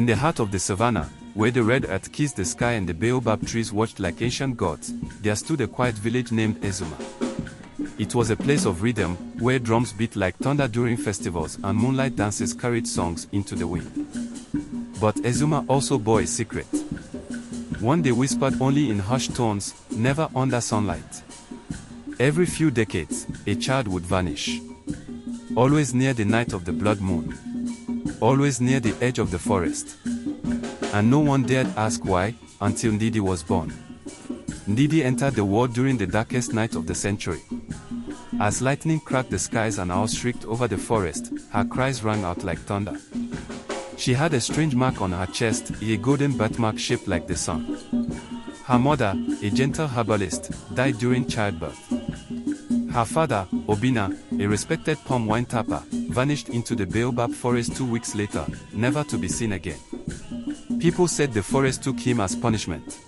In the heart of the savannah, where the red earth kissed the sky and the baobab trees watched like ancient gods, there stood a quiet village named Ezuma. It was a place of rhythm, where drums beat like thunder during festivals and moonlight dances carried songs into the wind. But Ezuma also bore a secret. One they whispered only in hushed tones, never under sunlight. Every few decades, a child would vanish. Always near the night of the blood moon. Always near the edge of the forest. And no one dared ask why, until Ndidi was born. Ndidi entered the world during the darkest night of the century. As lightning cracked the skies and owls shrieked over the forest, her cries rang out like thunder. She had a strange mark on her chest, a golden birthmark shaped like the sun. Her mother, a gentle herbalist, died during childbirth. Her father, Obina, a respected palm wine tapper, vanished into the baobab forest 2 weeks later, never to be seen again. People said the forest took him as punishment.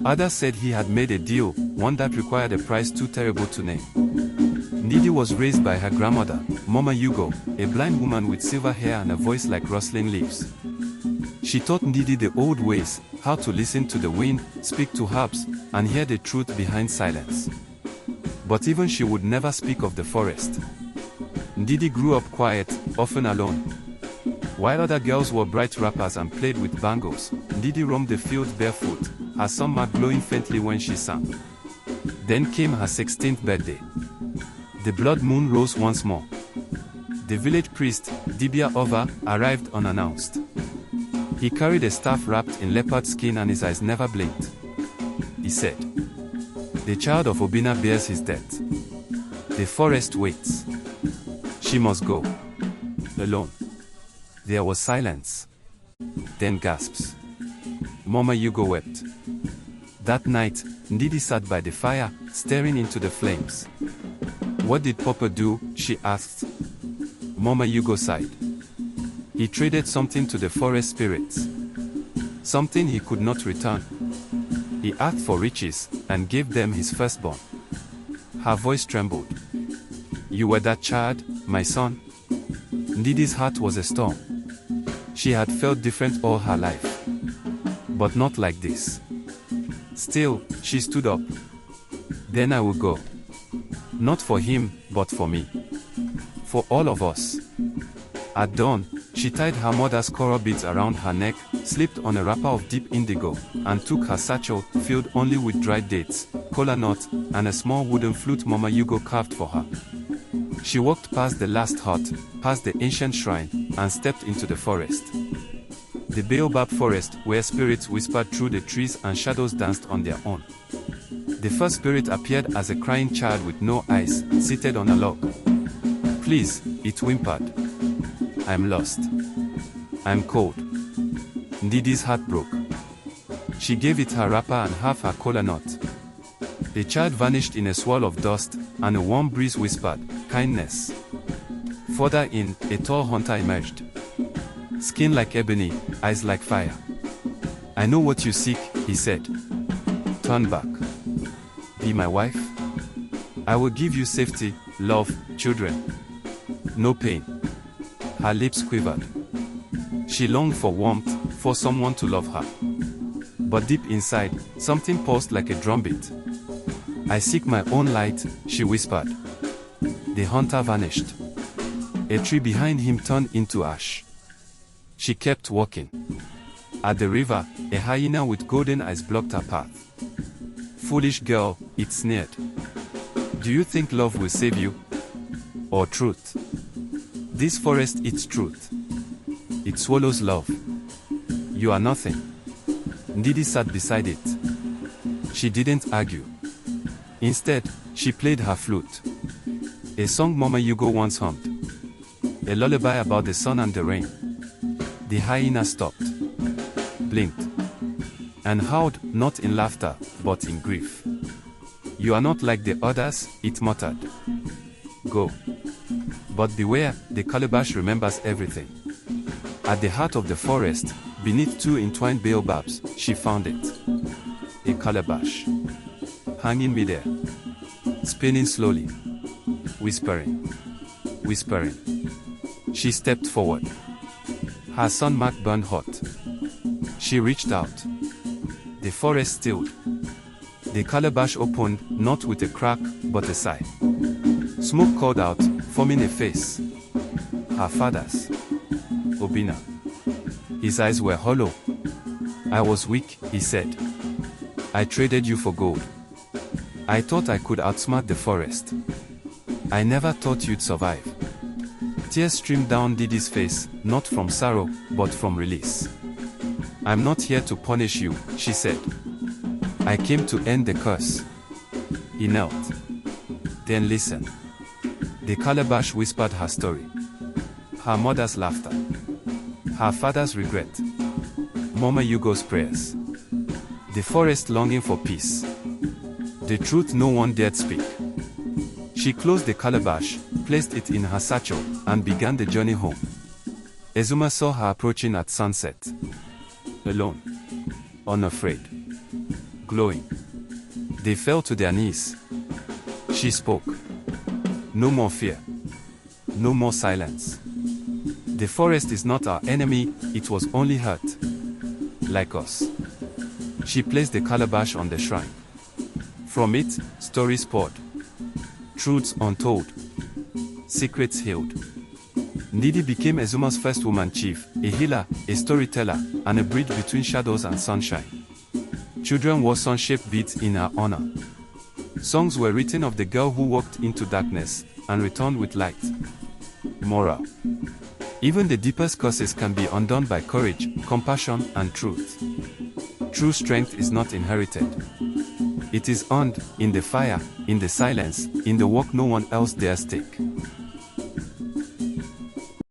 Others said he had made a deal, one that required a price too terrible to name. Ndidi was raised by her grandmother, Mama Yugo, a blind woman with silver hair and a voice like rustling leaves. She taught Ndidi the old ways, how to listen to the wind, speak to herbs, and hear the truth behind silence. But even she would never speak of the forest. Ndidi grew up quiet, often alone. While other girls wore bright wrappers and played with bangles, Ndidi roamed the fields barefoot, her summer glowing faintly when she sang. Then came her 16th birthday. The blood moon rose once more. The village priest, Dibia Ova, arrived unannounced. He carried a staff wrapped in leopard skin and his eyes never blinked. He said, "The child of Obina bears his death. The forest waits. She must go. Alone." There was silence. Then gasps. Mama Yugo wept. That night, Ndidi sat by the fire, staring into the flames. "What did Papa do?" she asked. Mama Yugo sighed. "He traded something to the forest spirits. Something he could not return. He asked for riches, and gave them his firstborn." Her voice trembled. "You were that child, my son?" Ndidi's heart was a storm. She had felt different all her life. But not like this. Still, she stood up. "Then I will go. Not for him, but for me. For all of us." At dawn, she tied her mother's coral beads around her neck, slipped on a wrapper of deep indigo, and took her satchel, filled only with dried dates, kola nuts, and a small wooden flute Mama Yugo carved for her. She walked past the last hut, past the ancient shrine, and stepped into the forest. The baobab forest, where spirits whispered through the trees and shadows danced on their own. The first spirit appeared as a crying child with no eyes, seated on a log. "Please," it whimpered. "I'm lost. I'm cold." Ndidi's heart broke. She gave it her wrapper and half her kola nut. The child vanished in a swirl of dust, and a warm breeze whispered, "Kindness." Further in, a tall hunter emerged. Skin like ebony, eyes like fire. "I know what you seek," he said. "Turn back. Be my wife. I will give you safety, love, children. No pain." Her lips quivered. She longed for warmth, for someone to love her. But deep inside, something pulsed like a drumbeat. "I seek my own light," she whispered. The hunter vanished. A tree behind him turned into ash. She kept walking. At the river, a hyena with golden eyes blocked her path. "Foolish girl," it sneered. "Do you think love will save you? Or truth? This forest eats truth. It swallows love. You are nothing." Ndidi sat beside it. She didn't argue. Instead, she played her flute. A song Mama Yugo once hummed. A lullaby about the sun and the rain. The hyena stopped, blinked, and howled, not in laughter, but in grief. "You are not like the others," it muttered. "Go. But beware, the calabash remembers everything." At the heart of the forest, beneath two entwined baobabs, she found it. A calabash. Hanging midair. Spinning slowly. Whispering. Whispering. She stepped forward. Her sun mark burned hot. She reached out. The forest stilled. The calabash opened, not with a crack, but a sigh. Smoke called out, forming a face. Her father's. Obina. His eyes were hollow. I was weak, he said. I traded you for gold. I thought I could outsmart the forest. I never thought you'd survive. Tears streamed down Ndidi's face, not from sorrow, but from release. I'm not here to punish you, she said. I came to end the curse. He knelt. Then listen. The calabash whispered her story. Her mother's laughter. Her father's regret. Mama Yugo's prayers. The forest longing for peace. The truth no one dared speak. She closed the calabash, placed it in her satchel, and began the journey home. Ezuma saw her approaching at sunset. Alone. Unafraid. Glowing. They fell to their knees. She spoke. No more fear. No more silence. The forest is not our enemy, it was only hurt. Like us. She placed the calabash on the shrine. From it, stories poured. Truths untold. Secrets healed. Ndidi became Ezuma's first woman chief, a healer, a storyteller, and a bridge between shadows and sunshine. Children wore sun-shaped beads in her honor. Songs were written of the girl who walked into darkness and returned with light. Moral. Even the deepest curses can be undone by courage, compassion, and truth. True strength is not inherited. It is earned, in the fire, in the silence, in the work no one else dares take.